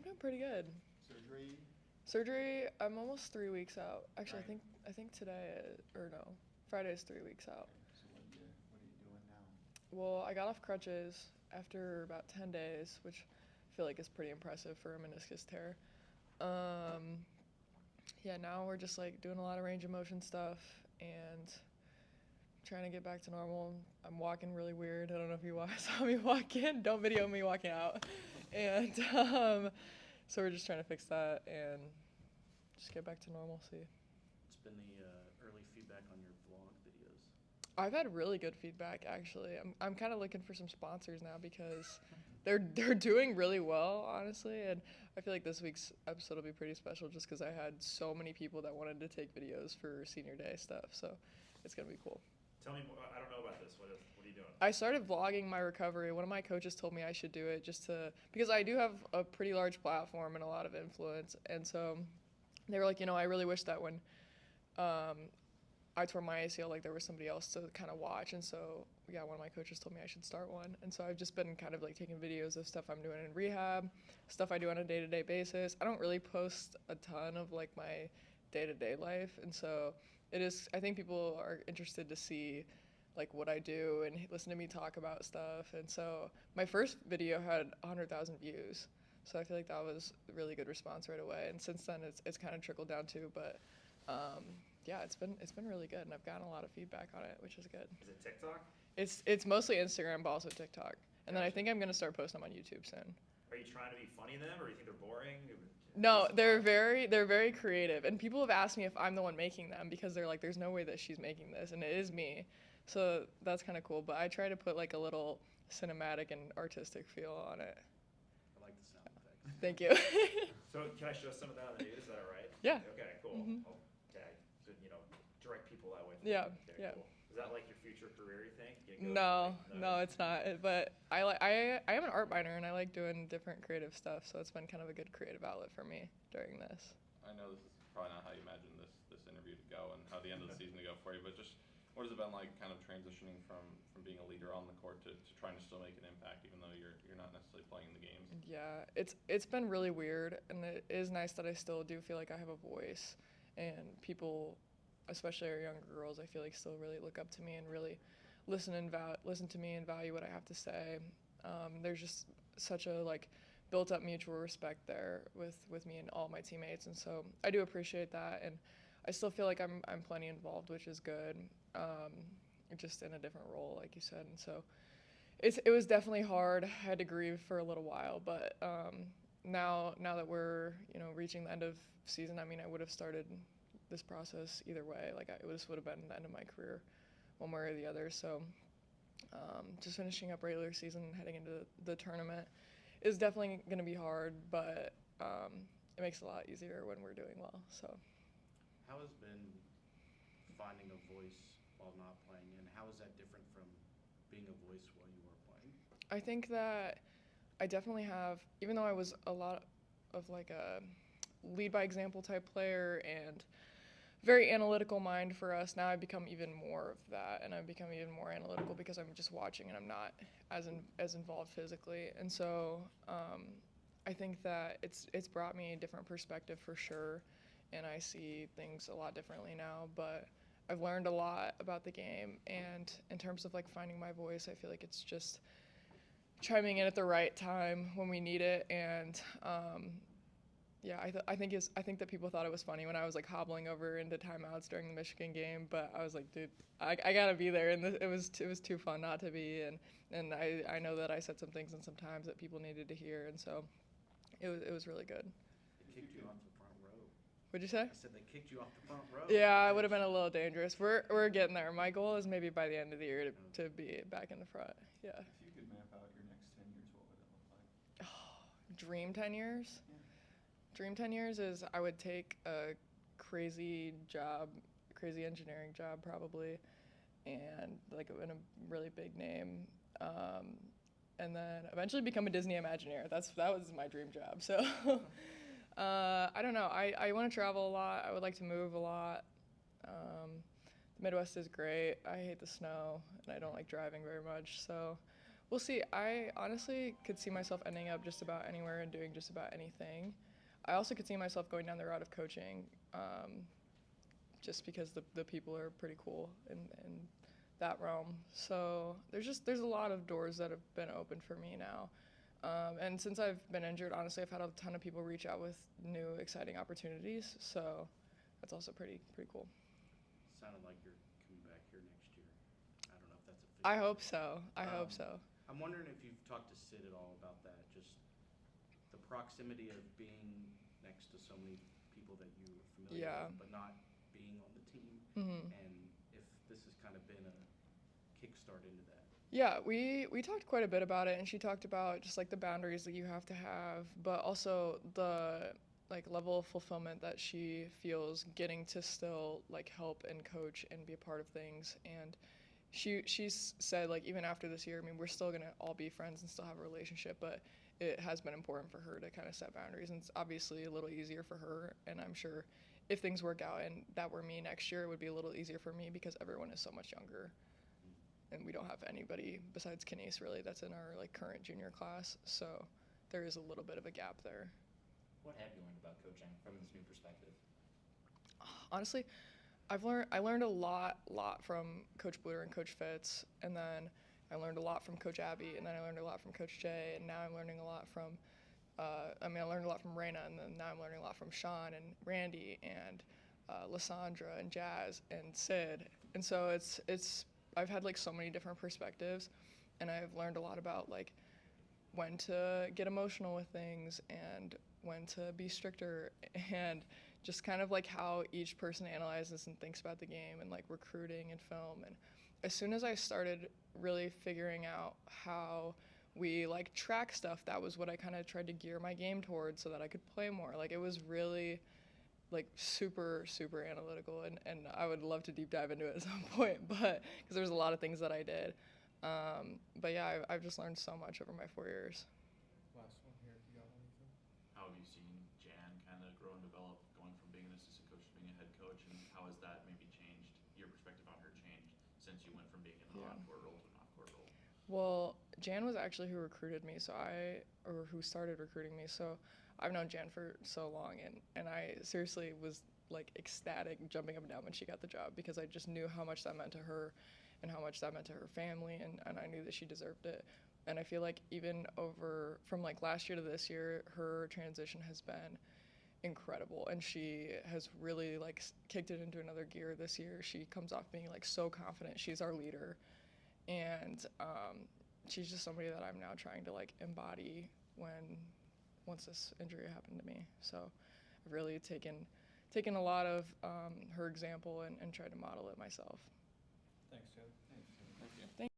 doing pretty good. Surgery? Surgery, I'm almost 3 weeks out. Actually, Right. I think today, or no, Friday is 3 weeks out. So what are you doing now? Well, I got off crutches after about 10 days, which I feel like is pretty impressive for a meniscus tear. Um, yeah, now we're just like doing a lot of range of motion stuff and trying to get back to normal. I'm walking really weird. I don't know if you saw me walk in. Don't video me walking out. And so we're just trying to fix that and just get back to normalcy. What's been the early feedback on your vlog videos? I've had really good feedback actually. I'm kind of looking for some sponsors now because they're doing really well, honestly, and I feel like this week's episode will be pretty special just because I had so many people that wanted to take videos for senior day stuff. So it's gonna be cool. Tell me more. I don't know about this. What are you doing? I started vlogging my recovery. One of my coaches told me I should do it because I do have a pretty large platform and a lot of influence, and so they were like, I really wish that when I tore my ACL, like there was somebody else to kind of watch, and so yeah, one of my coaches told me I should start one, and so I've just been kind of like taking videos of stuff I'm doing in rehab, stuff I do on a day-to-day basis. I don't really post a ton of like my day-to-day life, and so I think people are interested to see like what I do and listen to me talk about stuff, and so my first video had 100,000 views, so I feel like that was a really good response right away, and since then it's kind of trickled down too, but yeah, it's been really good, and I've gotten a lot of feedback on it, which is good. Is it TikTok? It's mostly Instagram, but also TikTok, and then I think I'm gonna start posting them on YouTube soon. Are you trying to be funny in them, or do you think they're boring? No, they're very creative, and people have asked me if I'm the one making them because they're like, "There's no way that she's making this," and it is me, so that's kind of cool. But I try to put like a little cinematic and artistic feel on it. I like the sound effects. Thank you. So can I show some of that on the news? Is that all right? Yeah. Okay, cool. Mhm. I'll tag, so, direct people that way. Yeah, Okay, yeah. Cool. Is that like your future career, you think? No, it's not. But I am an art minor, and I like doing different creative stuff, so it's been kind of a good creative outlet for me during this. I know this is probably not how you imagined this interview to go and how the end of the season to go for you, but just what has it been like kind of transitioning from being a leader on the court to trying to still make an impact even though you're not necessarily playing in the games? Yeah, it's been really weird, and it is nice that I still do feel like I have a voice, and people, especially our younger girls, I feel like still really look up to me and really listen to me and value what I have to say. There's just such a like built up mutual respect there with me and all my teammates, and so I do appreciate that, and I still feel like I'm plenty involved, which is good. Just in a different role, like you said, and so it was definitely hard. I had to grieve for a little while, but now that we're reaching the end of season, I mean, I would have started this process either way. Like this would have been the end of my career, one way or the other. So just finishing up regular season, heading into the tournament, is definitely going to be hard, but it makes it a lot easier when we're doing well. So. How has been finding a voice while not playing, and how is that different from being a voice while you were playing? I think that I definitely have, even though I was a lot of like a lead by example type player and very analytical mind for us, now I've become even more of that, and I've become even more analytical because I'm just watching and I'm not as involved physically, and so I think that it's brought me a different perspective for sure, and I see things a lot differently now, but I've learned a lot about the game, and in terms of like finding my voice, I feel like it's just chiming in at the right time when we need it, and yeah, I think that people thought it was funny when I was like hobbling over into timeouts during the Michigan game, but I was like, dude, I gotta be there, and it was too fun not to be, and I know that I said some things and some times that people needed to hear, and so it was really good. They kicked you off the front row. What'd you say? I said they kicked you off the front row. Yeah, it would have been a little dangerous. We're getting there. My goal is maybe by the end of the year to be back in the front. Yeah. If you could map out your next 10 years, what would it look like? Dream 10 years? Yeah. Dream 10 years is I would take a crazy engineering job probably, and like in a really big name, and then eventually become a Disney Imagineer. That was my dream job. So I don't know. I want to travel a lot. I would like to move a lot. The Midwest is great. I hate the snow, and I don't like driving very much. So We'll see. I honestly could see myself ending up just about anywhere and doing just about anything. I also could see myself going down the route of coaching, just because the people are pretty cool in that realm. So there's a lot of doors that have been opened for me now. And since I've been injured, honestly, I've had a ton of people reach out with new exciting opportunities. So that's also pretty cool. Sounded like you're coming back here next year. I don't know if that's official. I hope so. I hope so. I'm wondering if you've talked to Sid at all about that, just the proximity of being next to so many people that you are familiar Yeah. with, but not being on the team, Mhm. and if this has kind of been a kickstart into that. Yeah, we talked quite a bit about it, and she talked about just like the boundaries that you have to have, but also the like level of fulfillment that she feels getting to still like help and coach and be a part of things. And she's said like even after this year, I mean, we're still gonna all be friends and still have a relationship, but it has been important for her to kind of set boundaries, and it's obviously a little easier for her. And I'm sure if things work out and that were me next year, it would be a little easier for me because everyone is so much younger. And we don't have anybody besides Kenise really that's in our like current junior class, so there is a little bit of a gap there. What have you learned about coaching from this new perspective? Honestly, I learned a lot from Coach Bluter and Coach Fitz, and then I learned a lot from Coach Abby, and then I learned a lot from Coach Jay, and now I'm learning a lot from I learned a lot from Raina, and then now I'm learning a lot from Sean and Randy and Lysandra and Jazz and Sid, and so it's I've had like so many different perspectives, and I've learned a lot about like when to get emotional with things and when to be stricter, and just kind of like how each person analyzes and thinks about the game and like recruiting and film. And as soon as I started really figuring out how we like track stuff, that was what I kind of tried to gear my game towards so that I could play more. Like it was really like super analytical, and I would love to deep dive into it at some point, but because there's a lot of things that I did. But yeah, I've just learned so much over my 4 years. Last one here, if you got anything. How have you seen Jan kind of grow and develop, going from being an assistant coach to being a head coach, and how has that maybe changed, your perspective on her changed since you went from being in an on-court role to an off-court role? Well, Jan was actually who recruited me, or who started recruiting me, so I've known Jan for so long, and I seriously was like ecstatic jumping up and down when she got the job, because I just knew how much that meant to her and how much that meant to her family, and I knew that she deserved it. And I feel like even over from like last year to this year, her transition has been incredible, and she has really like kicked it into another gear this year. She comes off being like so confident. She's our leader, and she's just somebody that I'm now trying to like embody once this injury happened to me. So I've really taken a lot of her example and tried to model it myself. Thanks, Jen. Thank